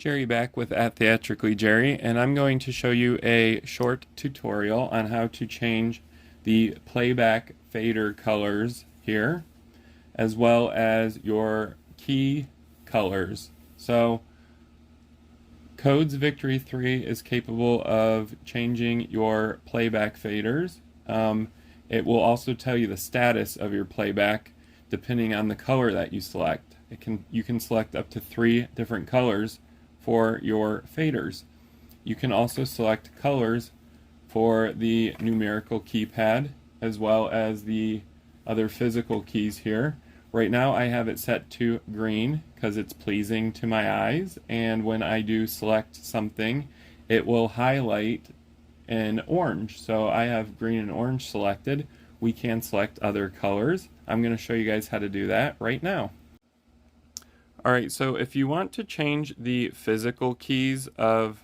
Jerry back with @TheatricallyJerry, and I'm going to show you a short tutorial on how to change the playback fader colors here, as well as your key colors. So Codes Victory 3 is capable of changing your playback faders. It will also tell you the status of your playback depending on the color that you select. You can select up to 3 different colors for your faders. You can also select colors for the numerical keypad as well as the other physical keys here. Right now I have it set to green because it's pleasing to my eyes, and when I do select something it will highlight in orange. So I have green and orange selected. We can select other colors. I'm going to show you guys how to do that right now. Alright, so if you want to change the physical keys of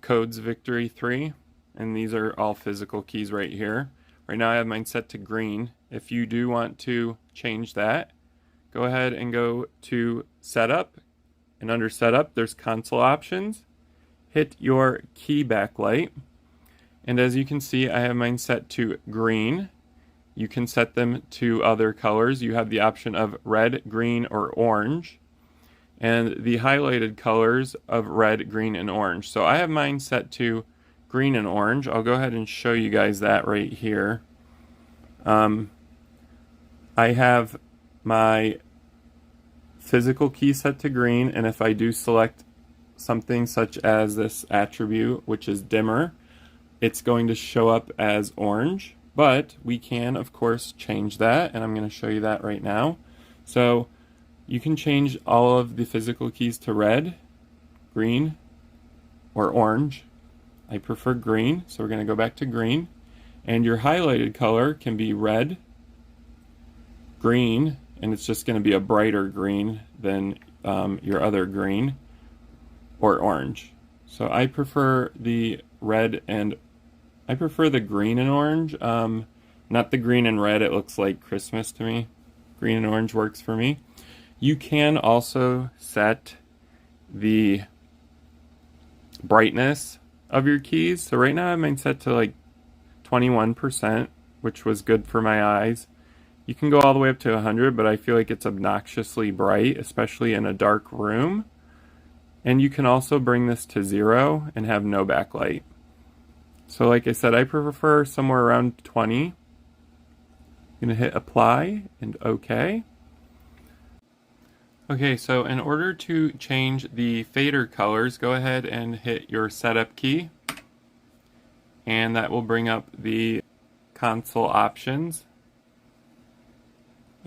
Codes Victory 3, and these are all physical keys right here. Right now I have mine set to green. If you do want to change that, go ahead and go to Setup, and under Setup there's Console Options. Hit your key backlight, and as you can see I have mine set to green. You can set them to other colors. You have the option of red, green, or orange, and the highlighted colors of red, green, and orange. So I have mine set to green and orange. I'll go ahead and show you guys that right here. I have my physical key set to green, and if I do select something such as this attribute, which is dimmer, it's going to show up as orange. But we can, of course, change that, and I'm going to show you that right now. So you can change all of the physical keys to red, green, or orange. I prefer green, so we're going to go back to green. And your highlighted color can be red, green, and it's just going to be a brighter green than your other green, or orange. So I prefer the red and I prefer the green and orange, not the green and red. It looks like Christmas to me. Green and orange works for me. You can also set the brightness of your keys. So right now I have mine set to like 21%, which was good for my eyes. You can go all the way up to 100, but I feel like it's obnoxiously bright, especially in a dark room. And you can also bring this to 0 and have no backlight. So like I said, I prefer somewhere around 20. I'm going to hit apply and OK. Okay, so in order to change the fader colors, go ahead and hit your setup key, and that will bring up the console options.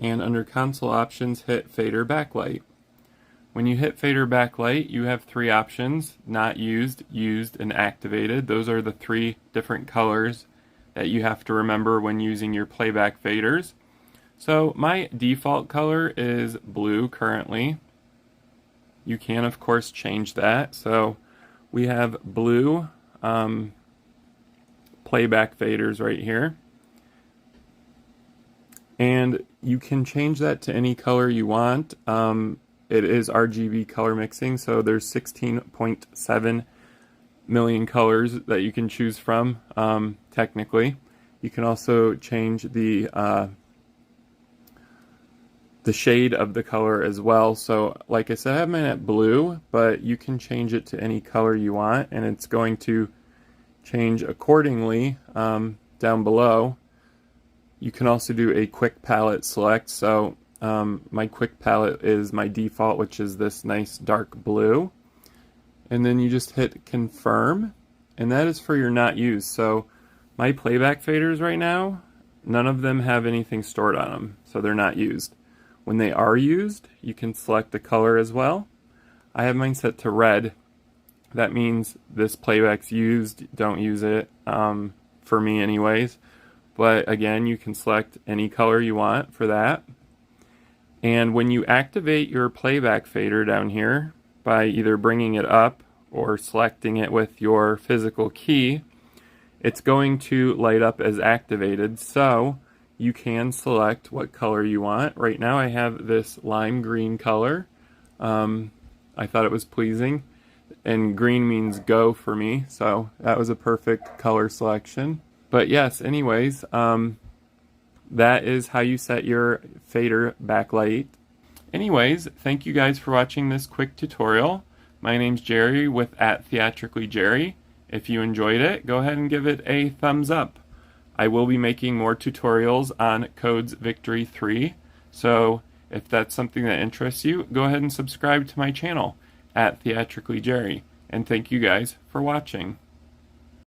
And under console options, hit fader backlight. When you hit fader backlight, you have 3 options: not used, used, and activated. Those are the 3 different colors that you have to remember when using your playback faders. So my default color is blue currently. You can of course change that. So we have blue playback faders right here. And you can change that to any color you want. It is RGB color mixing, so there's 16.7 million colors that you can choose from, technically. You can also change the shade of the color as well. So like I said, I have mine at blue, but you can change it to any color you want, and it's going to change accordingly down below. You can also do a quick palette select. So my quick palette is my default, which is this nice dark blue. And then you just hit confirm, and that is for your not used. So my playback faders right now, none of them have anything stored on them, so they're not used. When they are used, you can select the color as well. I have mine set to red. That means this playback's used, don't use it, for me anyways. But again, you can select any color you want for that. And when you activate your playback fader down here by either bringing it up or selecting it with your physical key, it's going to light up as activated. So you can select what color you want. Right now I have this lime green color. I thought it was pleasing. And green means go for me, so that was a perfect color selection. But yes, anyways, that is how you set your fader backlight. Anyways, thank you guys for watching this quick tutorial. My name's Jerry with @TheatricallyJerry. If you enjoyed it, go ahead and give it a thumbs up. I will be making more tutorials on Codes Victory 3, so if that's something that interests you, go ahead and subscribe to my channel @TheatricallyJerry. And thank you guys for watching.